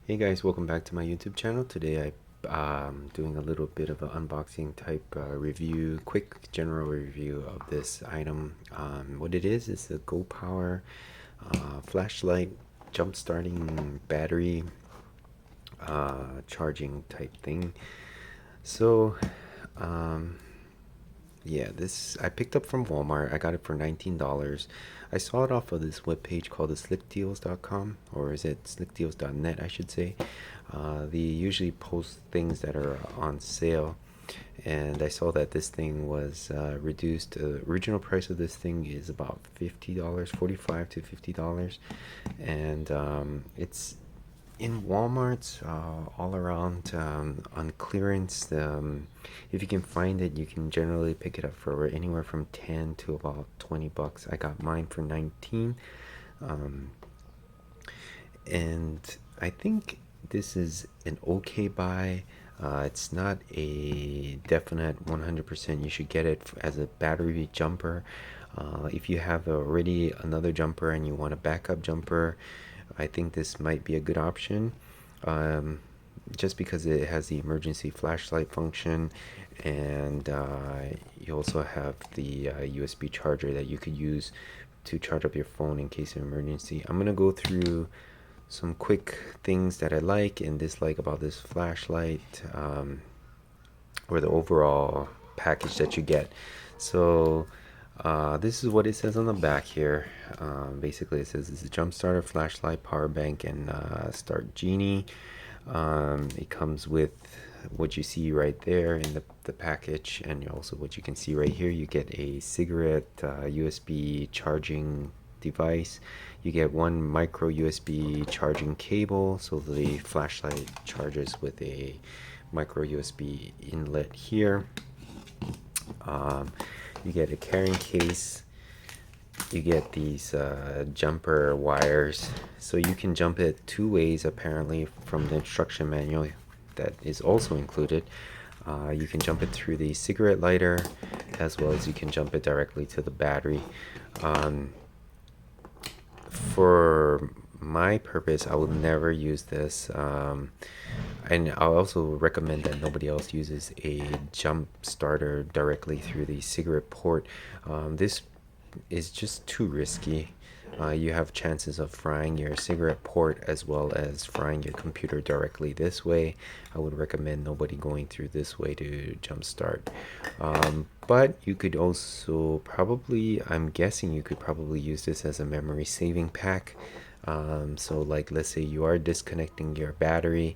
Hey guys, welcome back to my YouTube channel. Today I'm doing a little bit of an unboxing type review, quick general review of this item. What it is a GoPower flashlight jump starting battery charging type thing. So um, yeah, this I picked up from Walmart. I got it for $19. I saw it off of this webpage called the slickdeals.com, or is it slickdeals.net, I should say. They usually post things that are on sale, and I saw that this thing was reduced. The original price of this thing is about $50, $45 to $50, and it's in Walmart, all around on clearance. If you can find it, you can generally pick it up for anywhere from 10 to about 20 bucks. I got mine for 19. Um, and I think this is an okay buy. It's not a definite 100% you should get it as a battery jumper. If you have already another jumper and you want a backup jumper, I think this might be a good option. Um, just because it has the emergency flashlight function, and you also have the USB charger that you could use to charge up your phone in case of emergency. I'm gonna go through some quick things that I like and dislike about this flashlight, or the overall package that you get. So this is what it says on the back here. Basically, it says it's a jump starter, flashlight, power bank, and start genie. It comes with what you see right there in the package, and also what you can see right here. You get a cigarette USB charging device. You get one micro USB charging cable, so the flashlight charges with a micro USB inlet here. Um, you get a carrying case. You get these jumper wires, so you can jump it two ways apparently from the instruction manual that is also included. You can jump it through the cigarette lighter, as well as you can jump it directly to the battery. Um, for my purpose, I would never use this, and I'll also recommend that nobody else uses a jump starter directly through the cigarette port. This is just too risky. You have chances of frying your cigarette port as well as frying your computer directly this way. I would recommend nobody going through this way to jumpstart. But you could also probably, I'm guessing you could probably use this as a memory saving pack. So like, let's say you are disconnecting your battery,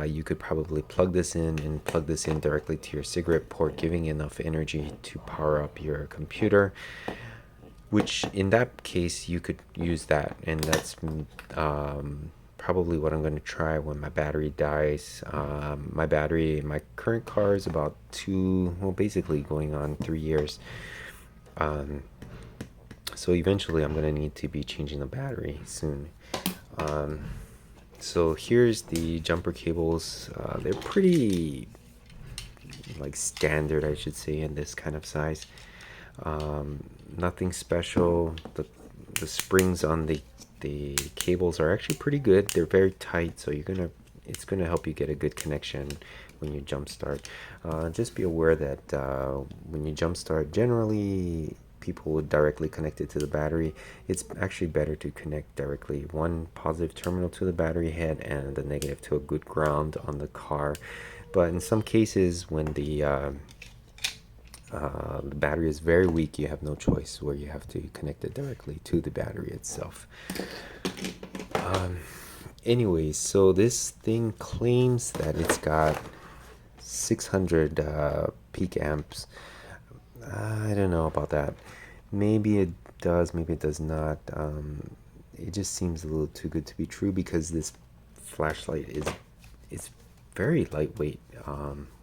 you could probably plug this in and plug this in directly to your cigarette port, giving enough energy to power up your computer, which in that case you could use that. And that's probably what I'm going to try when my battery dies. My battery in my current car is about basically going on 3 years. um, so eventually I'm going to need to be changing the battery soon. um, so here's the jumper cables. They're pretty like standard, I should say, in this kind of size. Nothing special. The springs on the cables are actually pretty good. They're very tight, so it's gonna help you get a good connection when you jump start. Just be aware that when you jump start, generally people would directly connect it to the battery. It's actually better to connect directly one positive terminal to the battery head and the negative to a good ground on the car. But in some cases, when the battery is very weak, you have no choice, where you have to connect it directly to the battery itself. Anyways, so this thing claims that it's got 600 peak amps. I don't know about that. Maybe it does, maybe it does not. It just seems a little too good to be true, because this flashlight is very lightweight,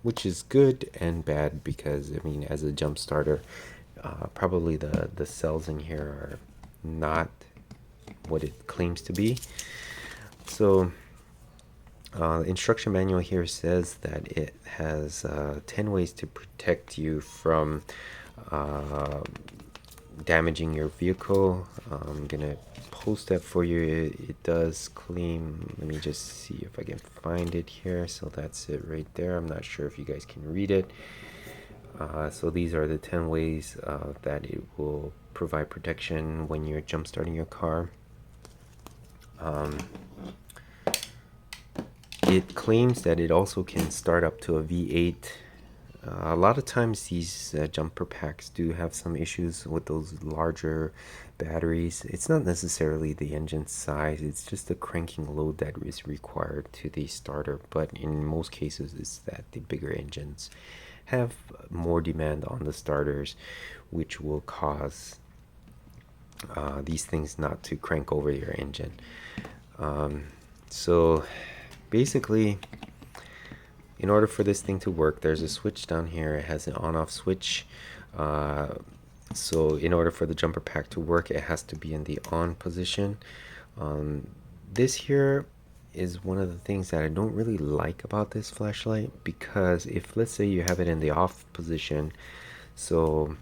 which is good and bad, because I mean, as a jump starter, probably the cells in here are not what it claims to be. So the instruction manual here says that it has 10 ways to protect you from uh, damaging your vehicle. I'm gonna post that for you. It does claim, let me just see if I can find it here. So that's it right there. I'm not sure if you guys can read it. So these are the 10 ways that it will provide protection when you're jump starting your car. It claims that it also can start up to a V8. A lot of times these jumper packs do have some issues with those larger batteries. It's not necessarily the engine size, it's just the cranking load that is required to the starter. But in most cases, it's that the bigger engines have more demand on the starters, which will cause these things not to crank over your engine. So basically, in order for this thing to work, there's a switch down here. It has an on-off switch. So in order for the jumper pack to work, it has to be in the on position. This here is one of the things that I don't really like about this flashlight, because if, let's say, you have it in the off position, so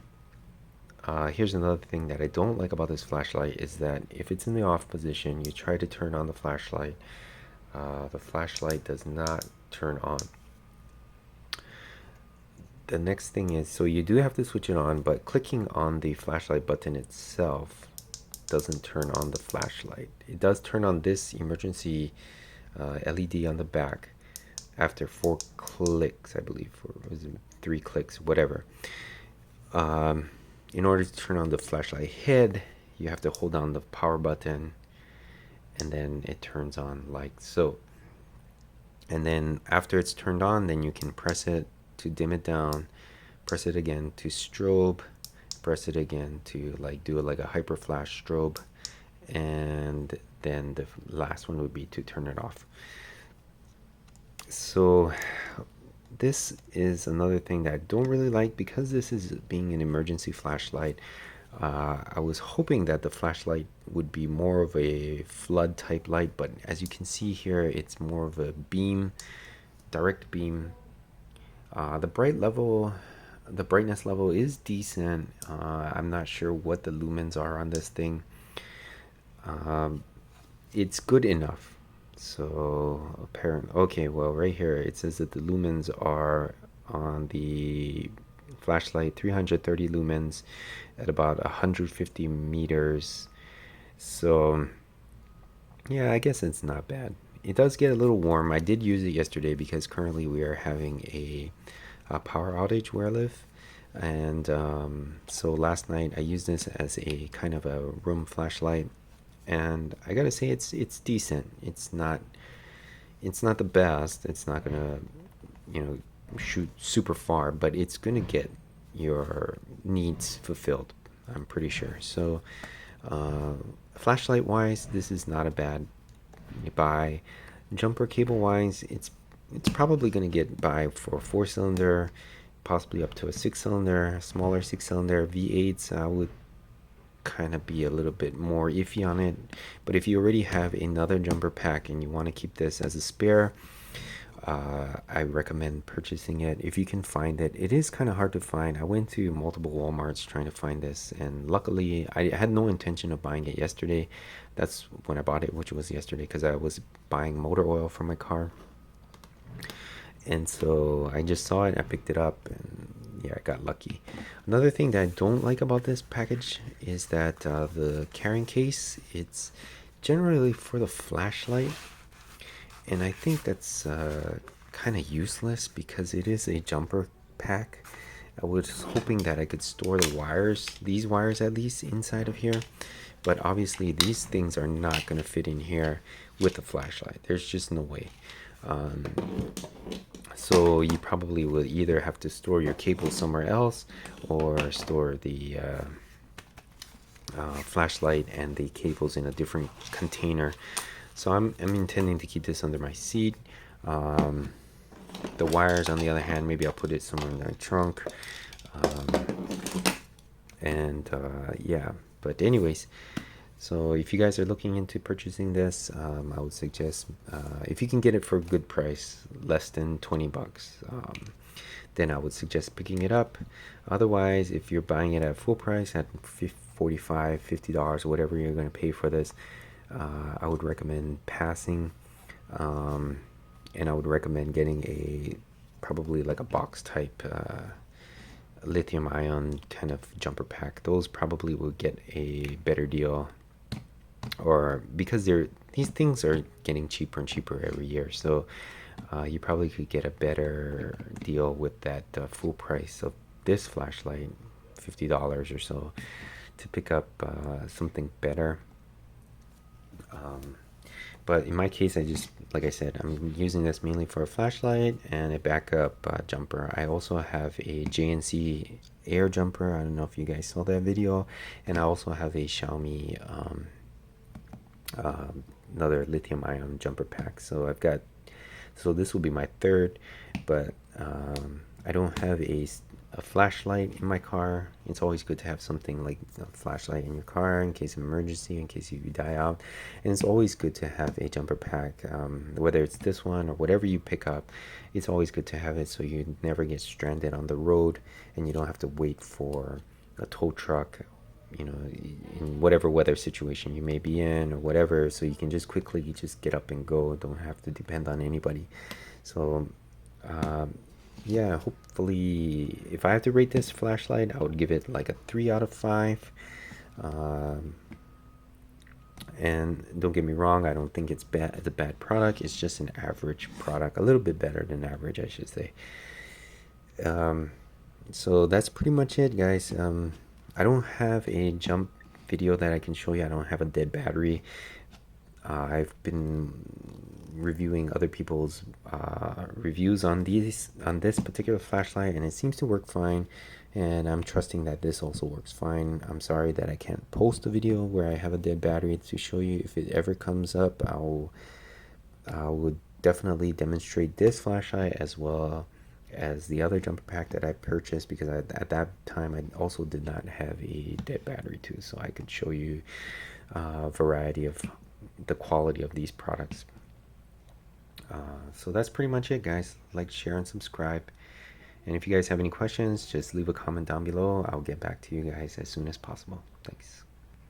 here's another thing that I don't like about this flashlight is that if it's in the off position, you try to turn on the flashlight does not turn on. The next thing is, so you do have to switch it on, but clicking on the flashlight button itself doesn't turn on the flashlight. It does turn on this emergency LED on the back after 4 clicks, I believe, or was it 3 clicks, whatever. In order to turn on the flashlight head, you have to hold down the power button, and then it turns on like so. And then after it's turned on, then you can press it to dim it down, press it again to strobe, press it again to like do it like a hyper flash strobe, and then the last one would be to turn it off. So this is another thing that I don't really like, because this is being an emergency flashlight. I was hoping that the flashlight would be more of a flood type light, but as you can see here, it's more of a beam, direct beam. The brightness level is decent. I'm not sure what the lumens are on this thing. It's good enough. So apparently, okay, well, right here it says that the lumens are on the flashlight 330 lumens at about 150 meters. So yeah, I guess it's not bad. It does get a little warm. I did use it yesterday because currently we are having a power outage where I live, and so last night I used this as a kind of a room flashlight, and I gotta say it's decent. It's not the best. It's not gonna, shoot super far, but it's gonna get your needs fulfilled, I'm pretty sure. So flashlight wise, this is not a bad buy. Jumper cable wise, it's probably going to get by for a 4-cylinder, possibly up to a 6-cylinder, smaller 6-cylinder V8s. I would kind of be a little bit more iffy on it, but if you already have another jumper pack and you want to keep this as a spare, I recommend purchasing it if you can find it. It is kind of hard to find. I went to multiple Walmarts trying to find this, and luckily I had no intention of buying it yesterday. That's when I bought it, which was yesterday, because I was buying motor oil for my car, and so I just saw it, I picked it up, and yeah, I got lucky. Another thing that I don't like about this package is that the carrying case, it's generally for the flashlight, and I think that's kind of useless because it is a jumper pack. I was hoping that I could store the wires, these wires at least, inside of here, but obviously these things are not going to fit in here with the flashlight. There's just no way. So you probably will either have to store your cable somewhere else, or store the flashlight and the cables in a different container. So I'm intending to keep this under my seat. The wires, on the other hand, maybe I'll put it somewhere in the trunk. Yeah, but anyways, so if you guys are looking into purchasing this, I would suggest, if you can get it for a good price, less than 20 bucks, then I would suggest picking it up. Otherwise, if you're buying it at full price at $45, $50, whatever you're going to pay for this, I would recommend passing. And I would recommend getting a probably like a box type lithium ion kind of jumper pack. Those probably will get a better deal, or because these things are getting cheaper and cheaper every year, so you probably could get a better deal with that full price of this flashlight, $50 or so, to pick up something better. But in my case, I just, like I said, I'm using this mainly for a flashlight and a backup jumper. I also have a JNC air jumper. I don't know if you guys saw that video. And I also have a Xiaomi another lithium ion jumper pack. So so this will be my third, but I don't have a flashlight in my car. It's always good to have something like a flashlight in your car in case of emergency, in case you die out. And it's always good to have a jumper pack, whether it's this one or whatever you pick up. It's always good to have it so you never get stranded on the road and you don't have to wait for a tow truck, in whatever weather situation you may be in or whatever, so you can just quickly just get up and go, don't have to depend on anybody. So yeah, hopefully, if I have to rate this flashlight, I would give it like a 3 out of 5. And don't get me wrong, I don't think it's a bad product. It's just an average product, a little bit better than average, I should say. So that's pretty much it, guys. I don't have a jump video that I can show you. I don't have a dead battery. I've been reviewing other people's reviews on this particular flashlight, and it seems to work fine, and I'm trusting that this also works fine. I'm sorry that I can't post a video where I have a dead battery to show you. If it ever comes up, I would definitely demonstrate this flashlight as well as the other jumper pack that I purchased, because at that time I also did not have a dead battery too, so I could show you a variety of the quality of these products. So that's pretty much it, guys. Like, share, and subscribe. And if you guys have any questions, just leave a comment down below. I'll get back to you guys as soon as possible. Thanks.